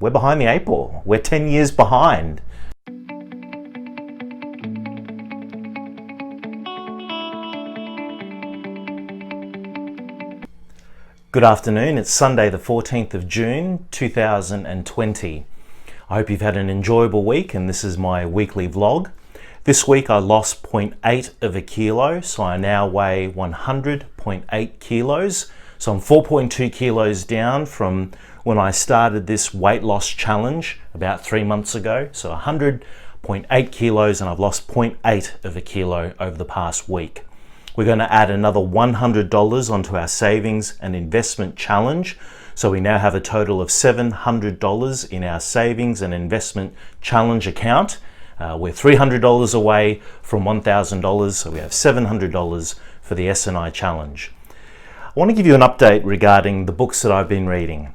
we're behind the 8 ball. We're 10 years behind. Good afternoon, it's Sunday the 14th of June 2020. I hope you've had an enjoyable week, and this is my weekly vlog. This week I lost 0.8 of a kilo, so I now weigh 100.8 kilos. So I'm 4.2 kilos down from when I started this weight loss challenge about 3 months ago. So 100.8 kilos, and I've lost 0.8 of a kilo over the past week. We're going to add another $100 onto our savings and investment challenge. So we now have a total of $700 in our savings and investment challenge account. We're $300 away from $1,000, so we have $700 for the S&I challenge. I want to give you an update regarding the books that I've been reading.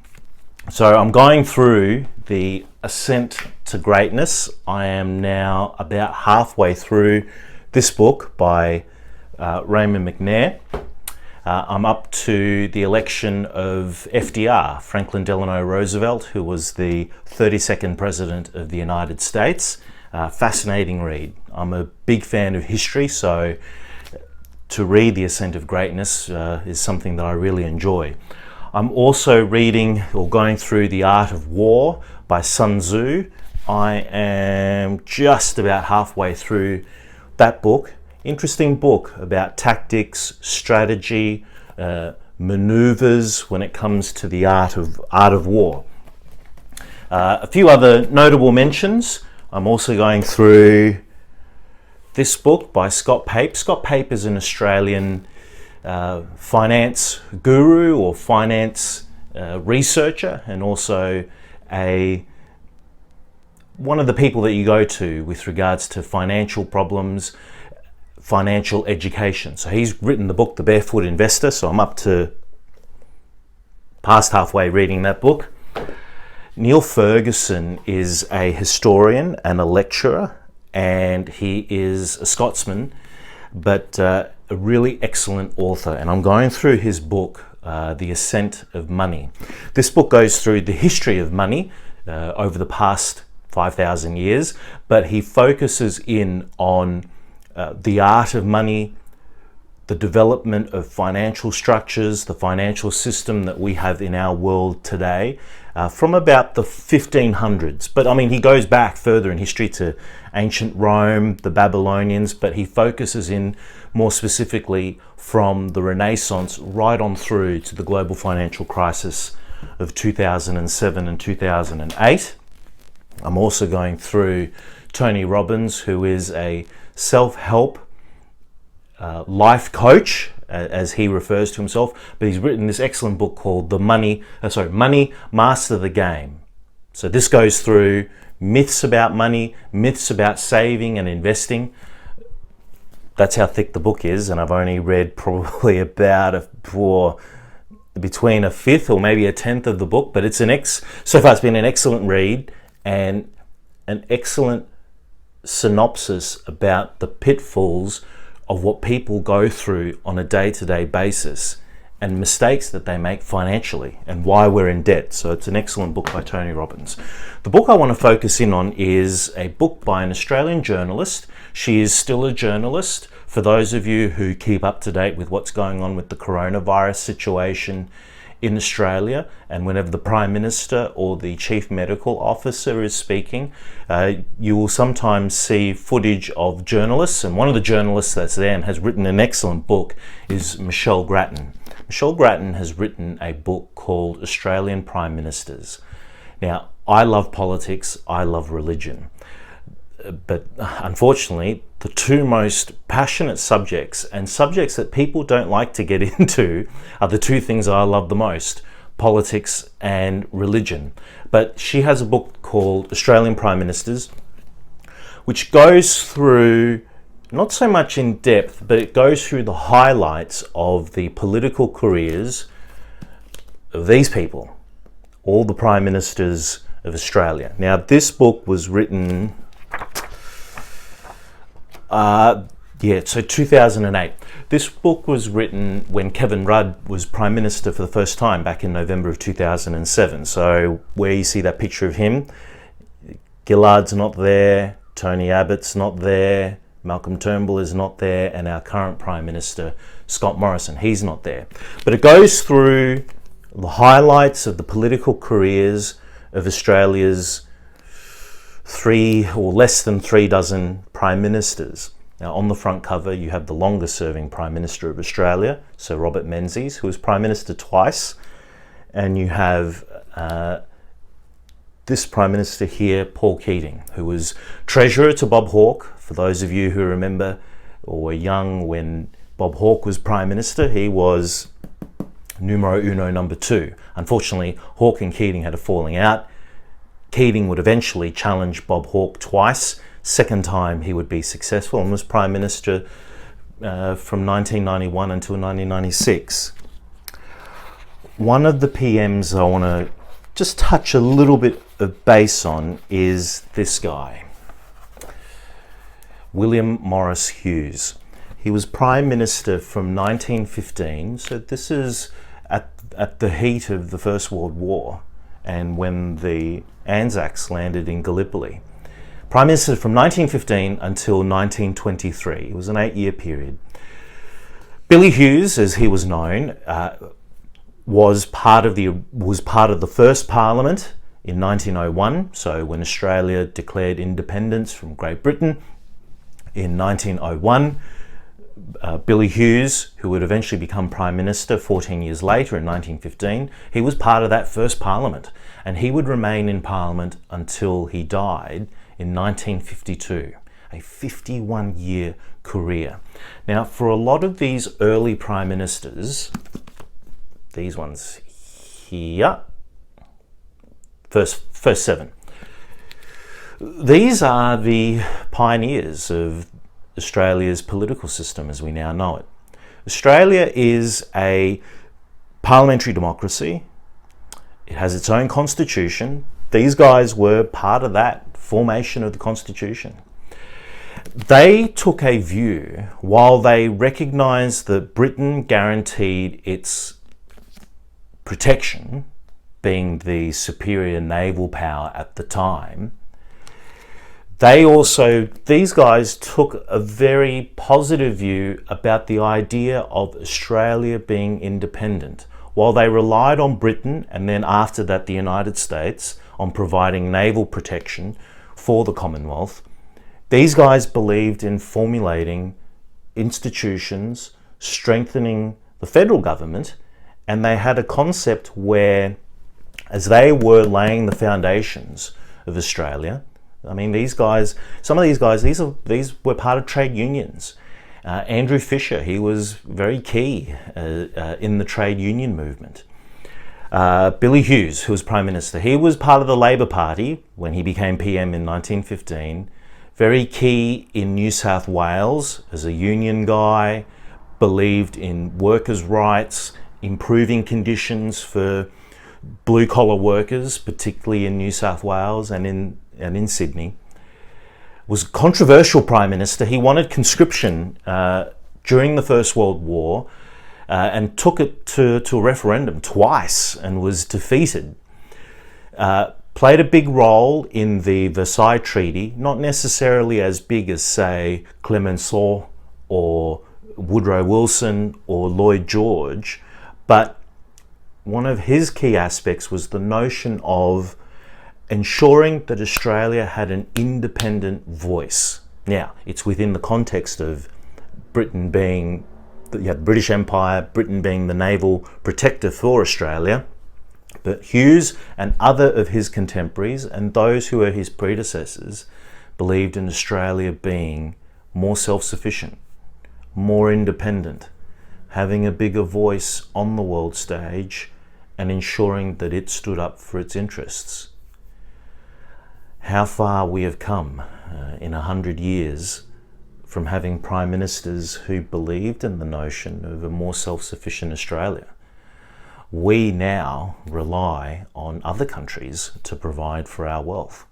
So I'm going through the Ascent to Greatness. I am now about halfway through this book by Raymond McNair. I'm up to the election of FDR, Franklin Delano Roosevelt, who was the 32nd President of the United States. Fascinating read. I'm a big fan of history, so to read The Ascent of Greatness is something that I really enjoy. I'm also reading or going through The Art of War by Sun Tzu. I am just about halfway through that book. Interesting book about tactics, strategy, maneuvers when it comes to the art of war. A few other notable mentions. I'm also going through this book by Scott Pape. Scott Pape is an Australian finance guru or finance researcher, and also one of the people that you go to with regards to financial problems, financial education. So he's written the book The Barefoot Investor, so I'm up to past halfway reading that book. Neil Ferguson is a historian and a lecturer, and he is a Scotsman, but a really excellent author. And I'm going through his book, The Ascent of Money. This book goes through the history of money over the past 5,000 years, but he focuses in on the art of money, the development of financial structures, the financial system that we have in our world today, from about the 1500s. But I mean, he goes back further in history to ancient Rome, the Babylonians, but he focuses in more specifically from the Renaissance right on through to the global financial crisis of 2007 and 2008. I'm also going through Tony Robbins, who is a self-help life coach, as he refers to himself, but he's written this excellent book called Money Master the Game. So this goes through myths about money, myths about saving and investing. That's how thick the book is, and I've only read probably about between a fifth or maybe a tenth of the book, but so far it's been an excellent read and an excellent synopsis about the pitfalls of what people go through on a day-to-day basis and mistakes that they make financially and why we're in debt. So it's an excellent book by Tony Robbins. The book I want to focus in on is a book by an Australian journalist. She is still a journalist. For those of you who keep up to date with what's going on with the coronavirus situation in Australia, and whenever the Prime Minister or the Chief Medical Officer is speaking, you will sometimes see footage of journalists, and one of the journalists that's there and has written an excellent book is Michelle Grattan. Michelle Grattan has written a book called Australian Prime Ministers. Now, I love politics, I love religion, but unfortunately, the two most passionate subjects and subjects that people don't like to get into are the two things I love the most: politics and religion. But she has a book called Australian Prime Ministers, which goes through, not so much in depth, but it goes through the highlights of the political careers of these people, all the Prime Ministers of Australia. Now, this book was written, so 2008. This book was written when Kevin Rudd was Prime Minister for the first time back in November of 2007. So where you see that picture of him, Gillard's not there, Tony Abbott's not there, Malcolm Turnbull is not there, and our current Prime Minister, Scott Morrison, he's not there. But it goes through the highlights of the political careers of Australia's 3 or less than 3 dozen Prime Ministers. Now, on the front cover, you have the longest serving Prime Minister of Australia, Sir Robert Menzies, who was Prime Minister twice. And you have this Prime Minister here, Paul Keating, who was Treasurer to Bob Hawke. For those of you who remember or were young when Bob Hawke was Prime Minister, he was numero uno, number 2. Unfortunately, Hawke and Keating had a falling out. Keating would eventually challenge Bob Hawke twice. Second time he would be successful and was Prime Minister from 1991 until 1996. One of the PMs I want to just touch a little bit of base on is this guy, William Morris Hughes. He was Prime Minister from 1915, so this is at the heat of the First World War and when the Anzacs landed in Gallipoli. Prime Minister from 1915 until 1923. It was an 8-year period. Billy Hughes, as he was known, was part of the first Parliament in 1901. So when Australia declared independence from Great Britain in 1901, Billy Hughes, who would eventually become Prime Minister 14 years later in 1915, he was part of that first Parliament, and he would remain in Parliament until he died in 1952, a 51-year career. Now, for a lot of these early Prime Ministers, these ones here, first 7, these are the pioneers of Australia's political system as we now know it. Australia is a parliamentary democracy. It has its own constitution. These guys were part of that formation of the constitution. They took a view, while they recognised that Britain guaranteed its protection, being the superior naval power at the time, these guys took a very positive view about the idea of Australia being independent. While they relied on Britain and then after that the United States on providing naval protection for the Commonwealth, these guys believed in formulating institutions, strengthening the federal government, and they had a concept where, as they were laying the foundations of Australia, I mean, some of these guys, these were part of trade unions. Andrew Fisher, he was very key in the trade union movement. Billy Hughes, who was Prime Minister, he was part of the Labor Party when he became PM in 1915. Very key in New South Wales as a union guy, believed in workers' rights, improving conditions for blue-collar workers, particularly in New South Wales and in Sydney. Was a controversial Prime Minister. He wanted conscription during the First World War and took it to a referendum twice and was defeated. Played a big role in the Versailles Treaty, not necessarily as big as, say, Clemenceau or Woodrow Wilson or Lloyd George, but one of his key aspects was the notion of ensuring that Australia had an independent voice. Now, it's within the context of Britain being, you had the British Empire, Britain being the naval protector for Australia, but Hughes and other of his contemporaries and those who were his predecessors believed in Australia being more self-sufficient, more independent, having a bigger voice on the world stage and ensuring that it stood up for its interests. How far we have come in 100 years from having prime ministers who believed in the notion of a more self-sufficient Australia. We now rely on other countries to provide for our wealth.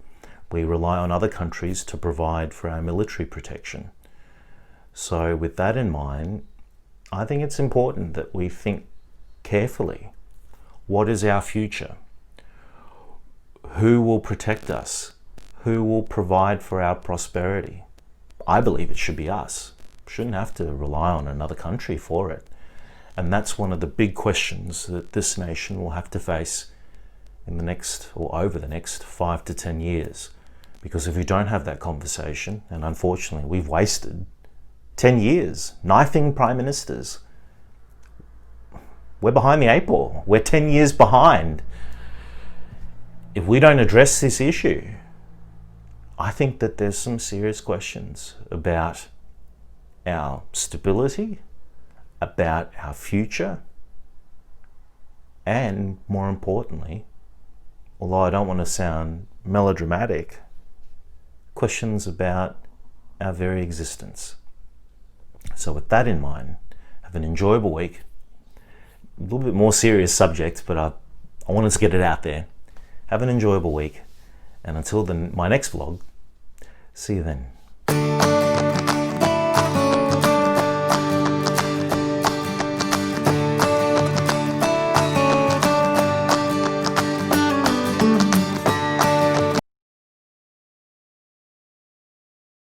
We rely on other countries to provide for our military protection. So with that in mind, I think it's important that we think carefully. What is our future? Who will protect us? Who will provide for our prosperity? I believe it should be us. Shouldn't have to rely on another country for it. And that's one of the big questions that this nation will have to face in the next, or over the next 5 to 10 years. Because if we don't have that conversation, and unfortunately we've wasted 10 years knifing prime ministers, we're behind the 8 ball. We're 10 years behind. If we don't address this issue, I think that there's some serious questions about our stability, about our future, and more importantly, although I don't want to sound melodramatic, questions about our very existence. So with that in mind, have an enjoyable week. A little bit more serious subject, but I wanted to get it out there. Have an enjoyable week, and until my next vlog, see you then.